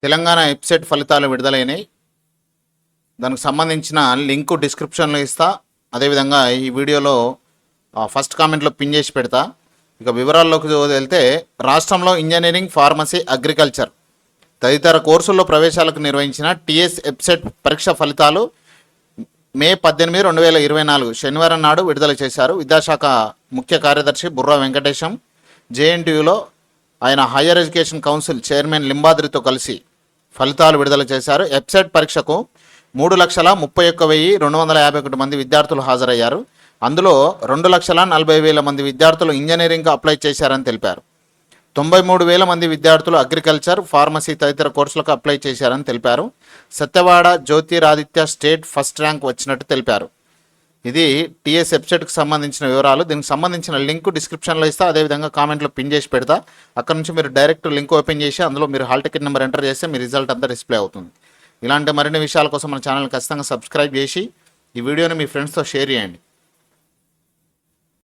Telangana website ఫలితాలు విడుదలైనాయి. దానికి సంబంధించిన లింకు డిస్క్రిప్షన్లో ఇస్తా. అదేవిధంగా ఈ వీడియోలో ఫస్ట్ కామెంట్లో పిన్ చేసి పెడతా. ఇక వివరాల్లోకి వెళ్తే, రాష్ట్రంలో ఇంజనీరింగ్, ఫార్మసీ, అగ్రికల్చర్ తదితర కోర్సుల్లో ప్రవేశాలకు నిర్వహించిన టీఎస్ వెబ్సైట్ పరీక్ష ఫలితాలు మే 18, 2024 శనివారం నాడు విడుదల చేశారు. విద్యాశాఖ ముఖ్య కార్యదర్శి బుర్రా వెంకటేశం జేఎన్టీయూలో ఆయన హయ్యర్ ఎడ్యుకేషన్ కౌన్సిల్ చైర్మన్ లింబాద్రితో కలిసి ఫలితాలు విడుదల చేశారు. వెబ్సైట్ పరీక్షకు 3,31,251 మంది విద్యార్థులు హాజరయ్యారు. అందులో 2,40,000 మంది విద్యార్థులు ఇంజనీరింగ్కు అప్లై చేశారని తెలిపారు. 93,000 మంది విద్యార్థులు అగ్రికల్చర్, ఫార్మసీ తదితర కోర్సులకు అప్లై చేశారని తెలిపారు. Satyavada Jyotiraditya state first rank వచ్చినట్టు తెలిపారు. ఇది టీఎస్ వెబ్సైట్కి సంబంధించిన వివరాలు. దీనికి సంబంధించిన లింక్ డిస్క్రిప్షన్లో ఇస్తా. అదేవిధంగా కామెంట్లో పిన్ చేసి పెడతా. అక్కడ నుంచి మీరు డైరెక్ట్ లింక్ ఓపెన్ చేసి అందులో మీరు హాల్ టికెట్ నెంబర్ ఎంటర్ చేస్తే మీ రిజల్ట్ అంతా డిస్ప్లే అవుతుంది. ఇలాంటి మరిన్ని విషయాల కోసం మన ఛానల్ ఖచ్చితంగా సబ్స్క్రైబ్ చేసి ఈ వీడియోని మీ ఫ్రెండ్స్తో షేర్ చేయండి.